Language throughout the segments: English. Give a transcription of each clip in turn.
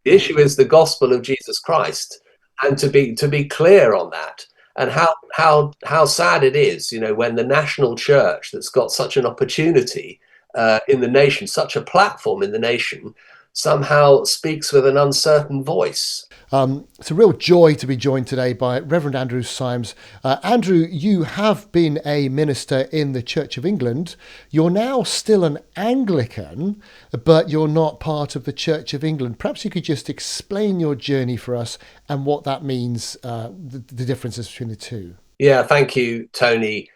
The issue is the gospel of Jesus Christ, and to be clear on that. And how sad it is, when the national church that's got such an opportunity in the nation, such a platform in the nation, somehow speaks with an uncertain voice. It's a real joy to be joined today by Reverend Andrew Symes. Andrew, you have been a minister in the Church of England. You're now still an Anglican, but you're not part of the Church of England. Perhaps you could just explain your journey for us and what that means, the differences between the two. Yeah, thank you, Tony.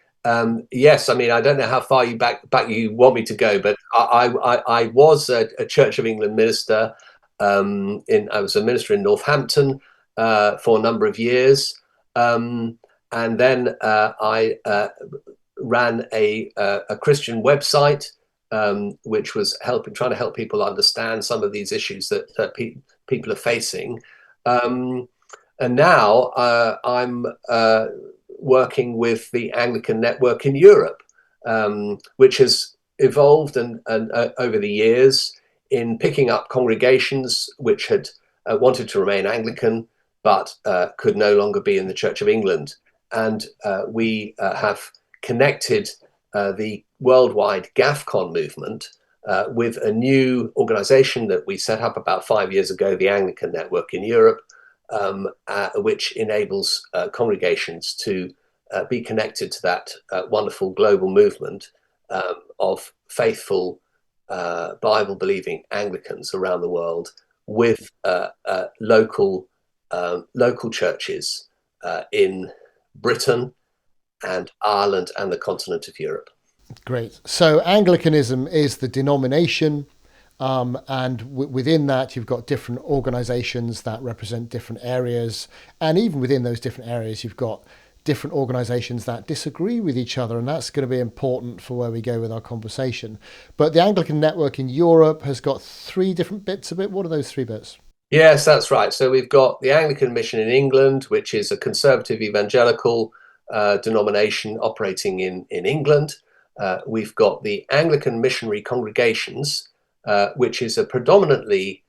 Yes, I mean, I don't know how far back you want me to go, but I was a Church of England minister. I was a minister in Northampton for a number of years, and then I ran a Christian website, which was trying to help people understand some of these issues that people are facing. And now I'm working with the Anglican network in Europe, which has evolved and over the years in picking up congregations which had wanted to remain Anglican but could no longer be in the Church of England. And we have connected the worldwide GAFCON movement with a new organization that we set up about 5 years ago, the Anglican Network in Europe, which enables congregations to be connected to that wonderful global movement of faithful Bible-believing Anglicans around the world with local churches in Britain and Ireland and the continent of Europe. Great. So Anglicanism is the denomination. Within that, you've got different organizations that represent different areas. And even within those different areas, you've got different organizations that disagree with each other. And that's going to be important for where we go with our conversation. But the Anglican network in Europe has got three different bits of it. What are those three bits? Yes, that's right. So we've got the Anglican Mission in England, which is a conservative evangelical denomination operating in England. We've got the Anglican Missionary Congregations, which is a predominantly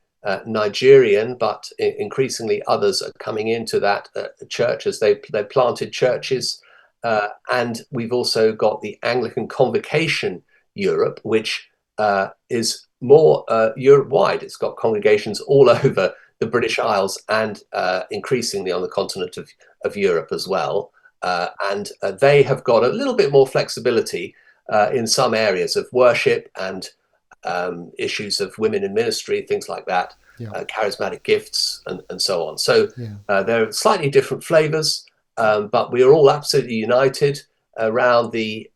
Nigerian, but increasingly others are coming into that church as they planted churches. And we've also got the Anglican Convocation Europe, which is more Europe-wide. It's got congregations all over the British Isles and increasingly on the continent of Europe as well. And they have got a little bit more flexibility in some areas of worship and issues of women in ministry, things like that, charismatic gifts and so on. So there are slightly different flavors, but we are all absolutely united around the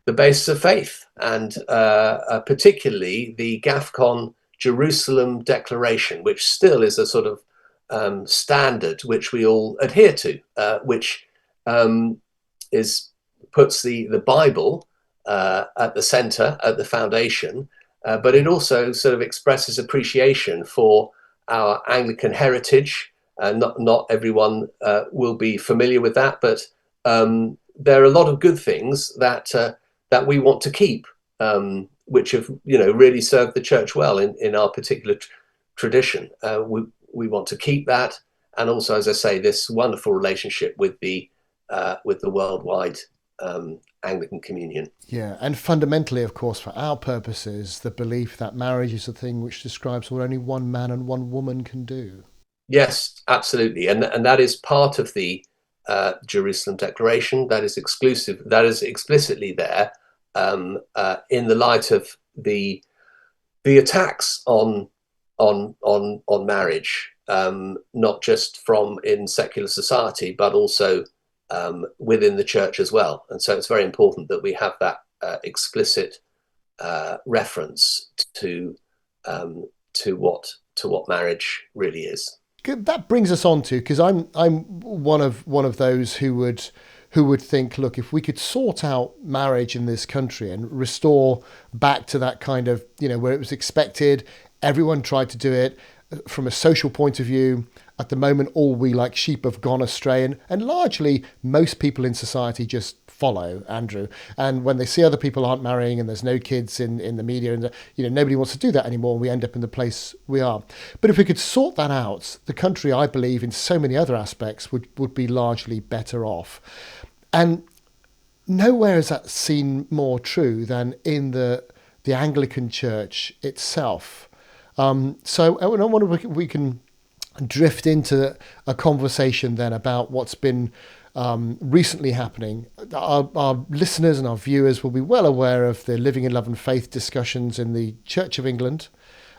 basis of faith, and particularly the GAFCON Jerusalem Declaration, which still is a sort of standard which we all adhere to, which puts the Bible at the center, at the foundation, but it also sort of expresses appreciation for our Anglican heritage. Not everyone will be familiar with that, but there are a lot of good things that we want to keep, which have really served the church well in our particular tradition. We want to keep that, and also, as I say, this wonderful relationship with the worldwide Anglican Communion. Yeah, and fundamentally, of course, for our purposes, the belief that marriage is a thing which describes what only one man and one woman can do. Yes, absolutely, and that is part of the Jerusalem Declaration. That is exclusive. That is explicitly there in the light of the attacks on marriage, not just from in secular society, but also within the church as well. And so it's very important that we have that explicit reference to what marriage really is. That brings us on to, because I'm one of those who would think, look, if we could sort out marriage in this country and restore back to that kind of, where it was expected, everyone tried to do it from a social point of view. At the moment, all we like sheep have gone astray, and largely most people in society just follow, Andrew. And when they see other people aren't marrying and there's no kids in the media, and nobody wants to do that anymore, we end up in the place we are. But if we could sort that out, the country, I believe, in so many other aspects would be largely better off. And nowhere is that seen more true than in the Anglican Church itself. So I wonder if we can drift into a conversation then about what's been recently happening. Our listeners and our viewers will be well aware of the Living in Love and Faith discussions in the Church of England.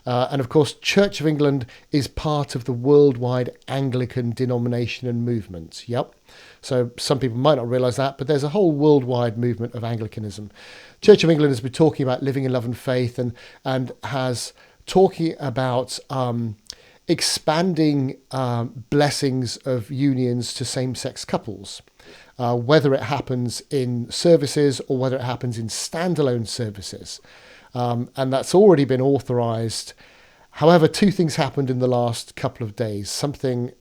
And of course, Church of England is part of the worldwide Anglican denomination and movement. Yep. So some people might not realise that, but there's a whole worldwide movement of Anglicanism. Church of England has been talking about living in love and faith, and has talking about expanding blessings of unions to same-sex couples, whether it happens in services or whether it happens in standalone services. And that's already been authorised. However, two things happened in the last couple of days, something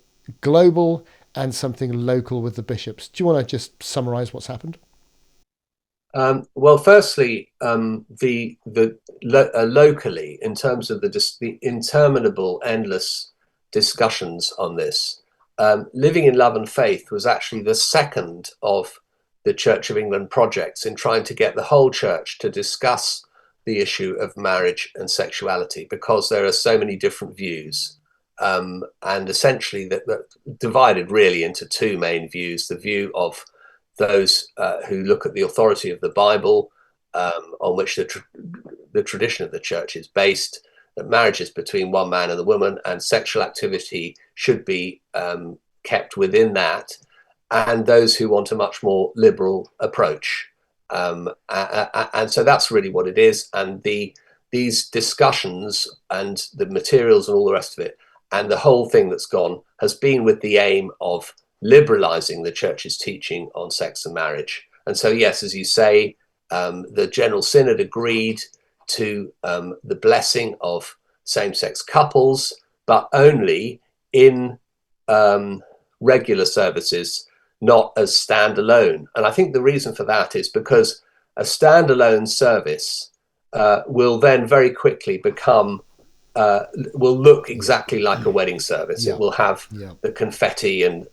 global and something local with the bishops. Do you want to just summarise what's happened? Well, firstly, locally, in terms of the interminable, endless discussions on this, Living in Love and Faith was actually the second of the Church of England projects in trying to get the whole church to discuss the issue of marriage and sexuality, because there are so many different views, and essentially that divided really into two main views: the view of those who look at the authority of the Bible, on which the tradition of the church is based, that marriage is between one man and a woman, and sexual activity should be kept within that, and those who want a much more liberal approach. And so that's really what it is. And these discussions and the materials and all the rest of it, and the whole thing that's gone, has been with the aim of liberalizing the church's teaching on sex and marriage. And so, yes, as you say, the General Synod agreed to the blessing of same-sex couples, but only in regular services, not as standalone. And I think the reason for that is because a standalone service will then very quickly become will look exactly like a wedding service. It will have the confetti and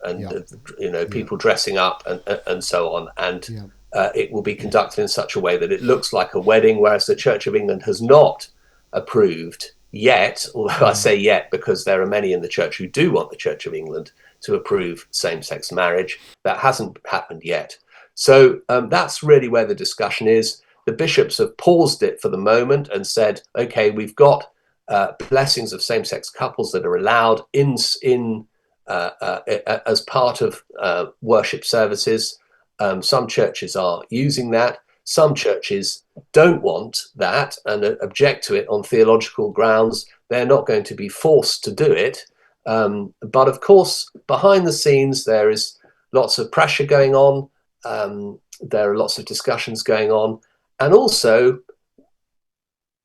people dressing up and so on, and it will be conducted in such a way that it looks like a wedding, whereas the Church of England has not approved yet, although I say yet because there are many in the church who do want the Church of England to approve same-sex marriage. That hasn't happened yet. So that's really where the discussion is. The bishops have paused it for the moment and said, okay, we've got blessings of same-sex couples that are allowed as part of worship services. Some churches are using that. Some churches don't want that and object to it on theological grounds. They're not going to be forced to do it. But of course, behind the scenes, there is lots of pressure going on. There are lots of discussions going on. And also,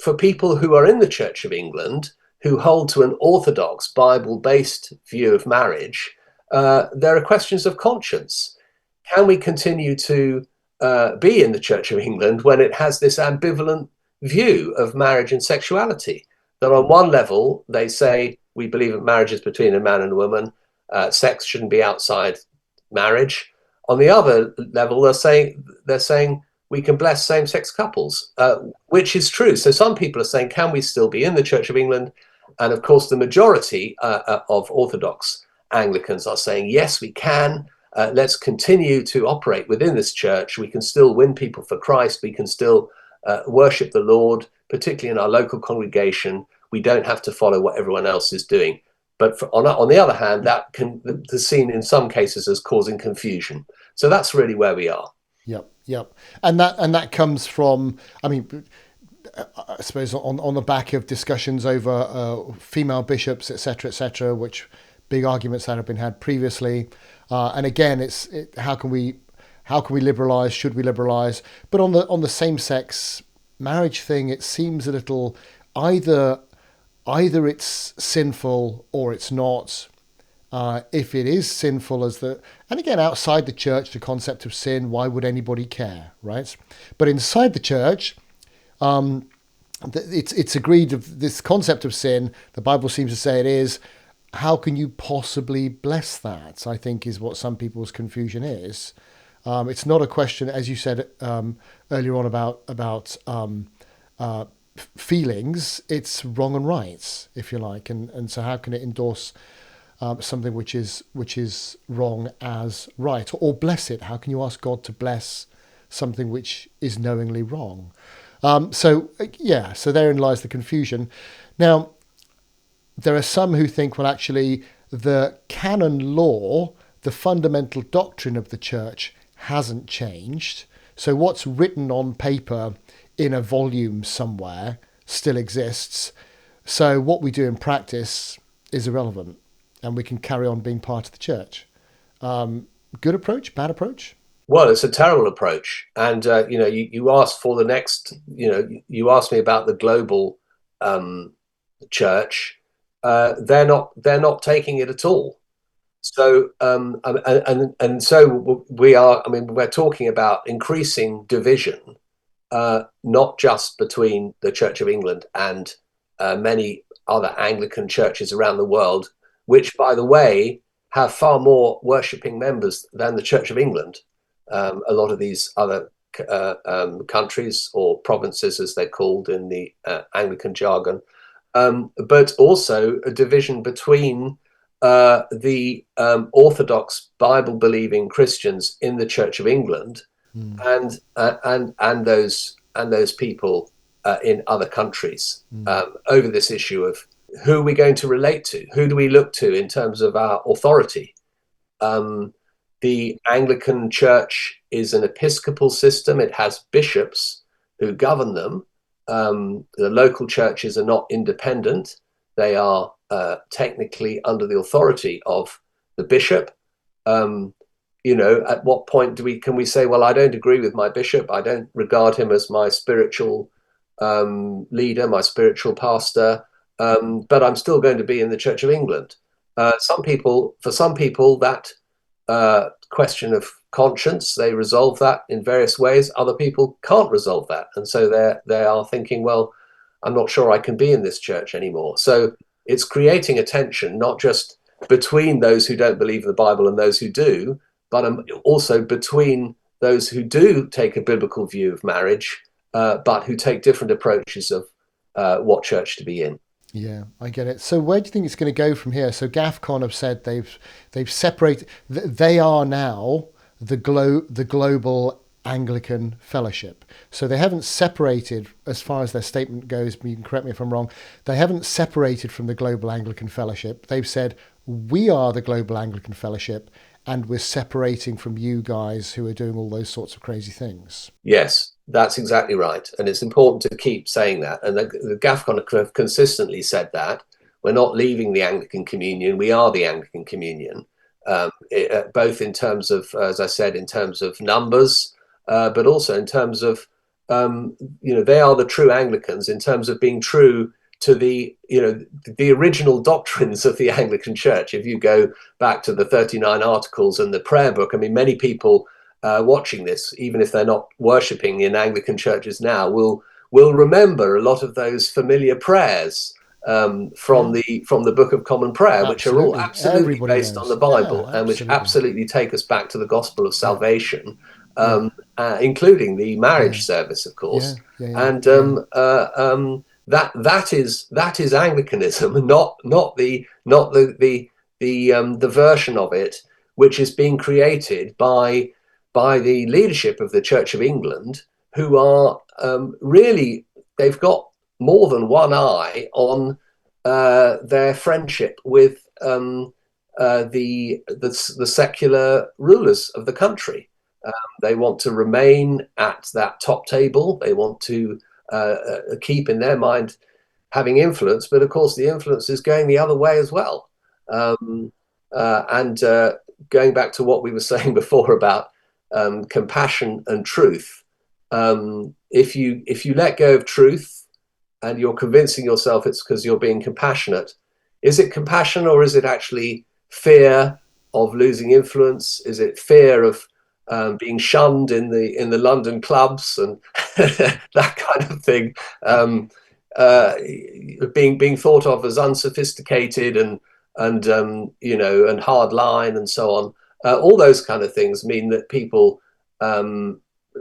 for people who are in the Church of England, who hold to an orthodox Bible-based view of marriage, there are questions of conscience. Can we continue to be in the Church of England when it has this ambivalent view of marriage and sexuality? That on one level, they say, we believe that marriage is between a man and a woman. Sex shouldn't be outside marriage. On the other level, they're saying we can bless same-sex couples, which is true. So some people are saying, can we still be in the Church of England? And of course, the majority of Orthodox Anglicans are saying, yes, we can. Let's continue to operate within this church. We can still win people for Christ. We can still worship the Lord, particularly in our local congregation. We don't have to follow what everyone else is doing. But on the other hand, that can be seen in some cases as causing confusion. So that's really where we are. Yep. And that comes from, I mean, I suppose on the back of discussions over female bishops, etc., which big arguments that have been had previously. And again, how can we liberalise? Should we liberalise? But on the same-sex marriage thing, it seems a little either it's sinful or it's not. If it is sinful as and again, outside the church, the concept of sin, why would anybody care, right? But inside the church, it's agreed of this concept of sin. The Bible seems to say it is. How can you possibly bless that? I think is what some people's confusion is. It's not a question, as you said earlier on about feelings. It's wrong and right, if you like, and so how can it endorse something which is wrong as right, or bless it? How can you ask God to bless something which is knowingly wrong? So therein lies the confusion. Now, there are some who think, well, actually, the canon law, the fundamental doctrine of the church, hasn't changed. So what's written on paper in a volume somewhere still exists. So what we do in practice is irrelevant, and we can carry on being part of the church. Good approach, bad approach? Well, it's a terrible approach. And, you asked for the next, you asked me about the global church. They're not taking it at all. So so we are. I mean, we're talking about increasing division, not just between the Church of England and many other Anglican churches around the world, which, by the way, have far more worshipping members than the Church of England. A lot of these other countries, or provinces as they're called in the Anglican jargon, but also a division between the Orthodox Bible-believing Christians in the Church of England and those people in other countries over this issue of who are we going to relate to, who do we look to in terms of our authority. The Anglican Church is an episcopal system. It has bishops who govern them. The local churches are not independent. They are technically under the authority of the bishop. At what point can we say, well, I don't agree with my bishop. I don't regard him as my spiritual leader, my spiritual pastor, but I'm still going to be in the Church of England. For some people, that question of conscience, they resolve that in various ways. Other people can't resolve that, and so they are thinking, well, I'm not sure I can be in this church anymore. So it's creating a tension, not just between those who don't believe in the Bible and those who do, but also between those who do take a biblical view of marriage, but who take different approaches of what church to be in. Yeah, I get it. So where do you think it's going to go from here? So GAFCON have said they've separated. They are now the global Anglican Fellowship. So they haven't separated, as far as their statement goes. You can correct me if I'm wrong. They haven't separated from the global Anglican Fellowship. They've said we are the global Anglican Fellowship, and we're separating from you guys who are doing all those sorts of crazy things. Yes. That's exactly right. And it's important to keep saying that. And the GAFCON have consistently said that. We're not leaving the Anglican Communion. We are the Anglican Communion, both in terms of, as I said, in terms of numbers, but also in terms of, they are the true Anglicans in terms of being true to the original doctrines of the Anglican Church. If you go back to the 39 Articles and the Prayer Book, I mean, many people watching this, even if they're not worshipping in Anglican churches now, will remember a lot of those familiar prayers from the Book of Common Prayer, which are all absolutely based on the Bible, and which absolutely take us back to the gospel of salvation, including the marriage service, of course. And that is Anglicanism, not the version of it which is being created by the leadership of the Church of England, who are really, they've got more than one eye on their friendship with the secular rulers of the country. They want to remain at that top table. They want to keep, in their mind, having influence, but of course the influence is going the other way as well. And going back to what we were saying before about compassion and truth, if you let go of truth and you're convincing yourself it's because you're being compassionate, is it compassion or is it actually fear of losing influence? Is it fear of being shunned in the London clubs and that kind of thing? Uh, being thought of as unsophisticated and hard line and so on. All those kind of things mean that people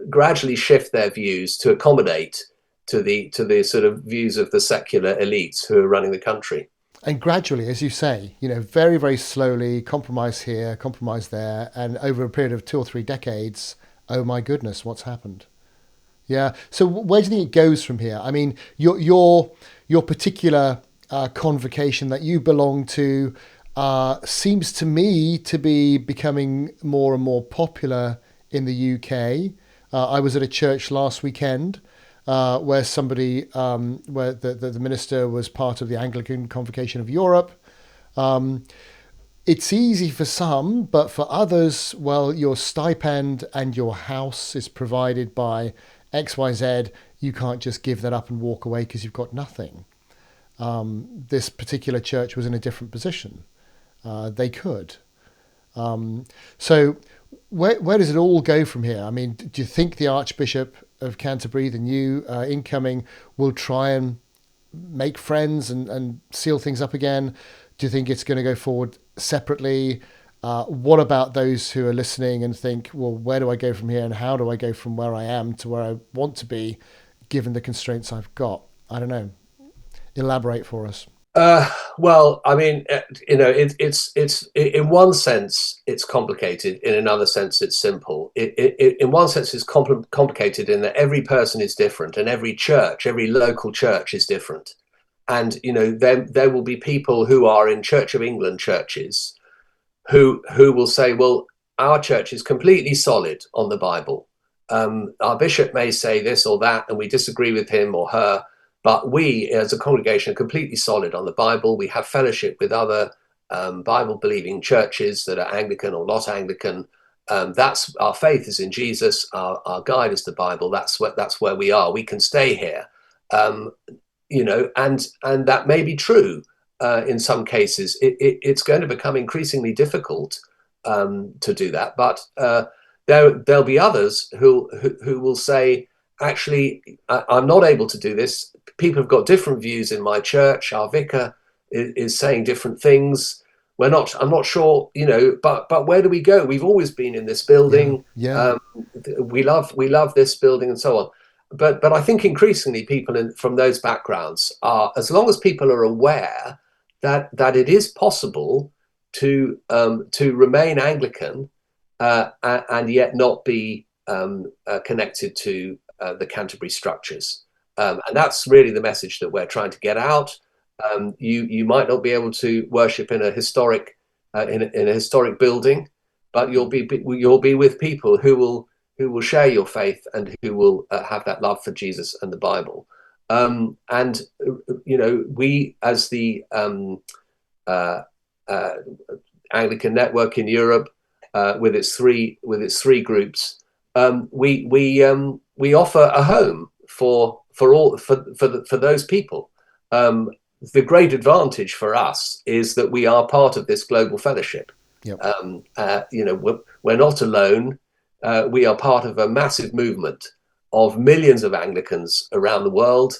gradually shift their views to accommodate to the sort of views of the secular elites who are running the country. And gradually, as you say, very, very slowly, compromise here, compromise there, and over a period of 2 or 3 decades, oh my goodness, what's happened? Yeah. So where do you think it goes from here? I mean, your particular convocation that you belong to seems to me to be becoming more and more popular in the UK. I was at a church last weekend where where the minister was part of the Anglican Convocation of Europe. It's easy for some, but for others, well, your stipend and your house is provided by XYZ. You can't just give that up and walk away because you've got nothing. This particular church was in a different position. They could. So where does it all go from here? I mean, do you think the Archbishop of Canterbury, the new incoming, will try and make friends and seal things up again? Do you think it's going to go forward separately? What about those who are listening and think, well, where do I go from here and how do I go from where I am to where I want to be given the constraints I've got? I don't know. Elaborate for us. Well, I mean, it's in one sense it's complicated. In another sense, it's simple. In one sense, it's complicated in that every person is different, and every church, every local church, is different. And there will be people who are in Church of England churches who will say, well, our church is completely solid on the Bible. Our bishop may say this or that, and we disagree with him or her. But we, as a congregation, are completely solid on the Bible. We have fellowship with other Bible-believing churches that are Anglican or not Anglican. That's our faith is in Jesus. Our guide is the Bible. That's where we are. We can stay here, and that may be true in some cases. It's going to become increasingly difficult to do that. But there'll be others who will say, actually, I'm not able to do this. People have got different views in my church. Our vicar is saying different things. I'm not sure, but where do we go? We've always been in this building. Yeah. We love this building and so on. But I think increasingly people from those backgrounds are, as long as people are aware that it is possible to remain Anglican and yet not be connected to the Canterbury structures. And that's really the message that we're trying to get out. You might not be able to worship in a historic building, but you'll be with people who will share your faith and who will have that love for Jesus and the Bible. We as the Anglican network in Europe, with its three groups, we offer a home for those people. The great advantage for us is that we are part of this global fellowship. Yep. We're not alone. We are part of a massive movement of millions of Anglicans around the world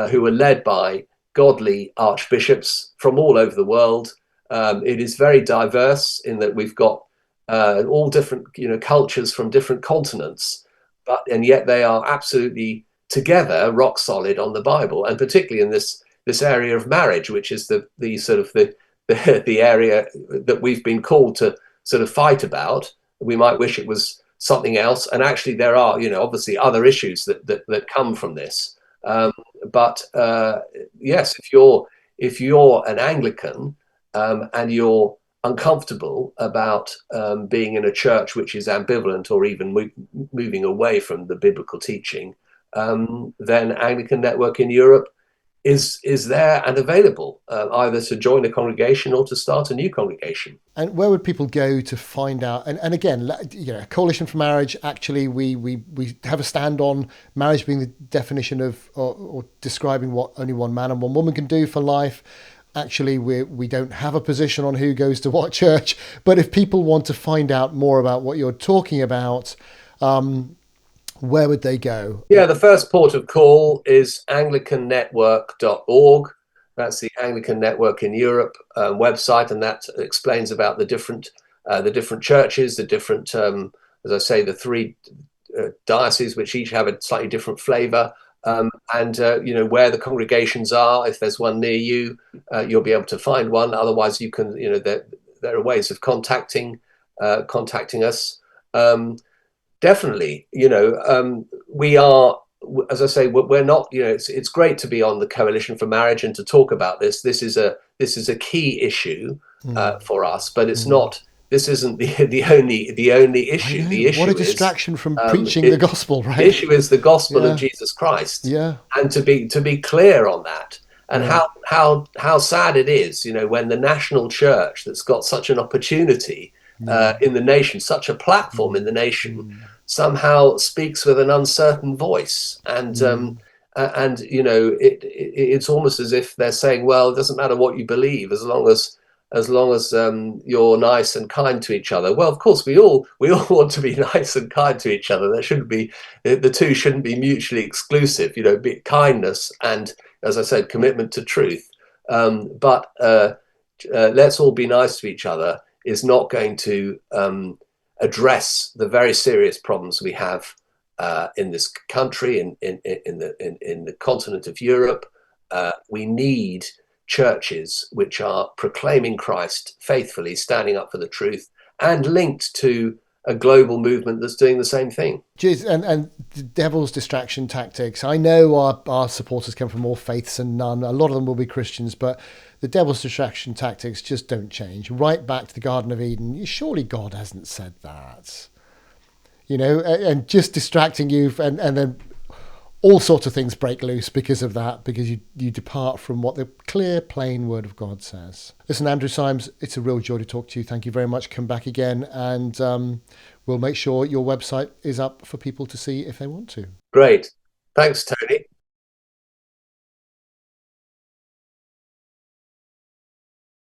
who are led by godly archbishops from all over the world. It is very diverse in that we've got all different cultures from different continents, and yet they are absolutely together, rock solid on the Bible, and particularly in this area of marriage, which is the sort of the area that we've been called to sort of fight about. We might wish it was something else, and actually there are obviously other issues that come from this. But yes, if you're an Anglican and you're uncomfortable about being in a church which is ambivalent or even moving away from the biblical teaching, then Anglican Network in Europe is there and available, either to join a congregation or to start a new congregation. And where would people go to find out? And again, Coalition for Marriage, actually, we have a stand on marriage being the definition of or describing what only one man and one woman can do for life. actually we don't have a position on who goes to what church, but if people want to find out more about what you're talking about, where would they go? Yeah, the first port of call is anglicannetwork.org. That's the Anglican Network in Europe website, and that explains about the different churches, the different, as I say, the three dioceses, which each have a slightly different flavour, and where the congregations are. If there's one near you, you'll be able to find one. Otherwise, you can, there are ways of contacting us. Definitely, we are, as I say, we're not, it's great to be on the Coalition for Marriage and to talk about this. This is a key issue for us, but it's not. This isn't the only issue. The issue what a distraction is, from preaching the gospel, right? The issue is the gospel of Jesus Christ. Yeah. And to be clear on that, and how sad it is, when the national church that's got such an opportunity in the nation, such a platform in the nation, somehow speaks with an uncertain voice, and it's almost as if they're saying, well, it doesn't matter what you believe as long as you're nice and kind to each other. Well, of course, we all want to be nice and kind to each other. There shouldn't be, the two shouldn't be mutually exclusive. Be kindness and, as I said, commitment to truth. But let's all be nice to each other is not going to address the very serious problems we have in this country, in the continent of Europe. We need churches which are proclaiming Christ faithfully, standing up for the truth, and linked to a global movement that's doing the same thing. And the devil's distraction tactics. I know our supporters come from all faiths and none. A lot of them will be Christians, but the devil's distraction tactics just don't change. Right back to the Garden of Eden. Surely God hasn't said that. And just distracting you, and then all sorts of things break loose because of that, because you depart from what the clear, plain word of God says. Listen, Andrew Symes, it's a real joy to talk to you. Thank you very much. Come back again, and we'll make sure your website is up for people to see if they want to. Great. Thanks, Tony.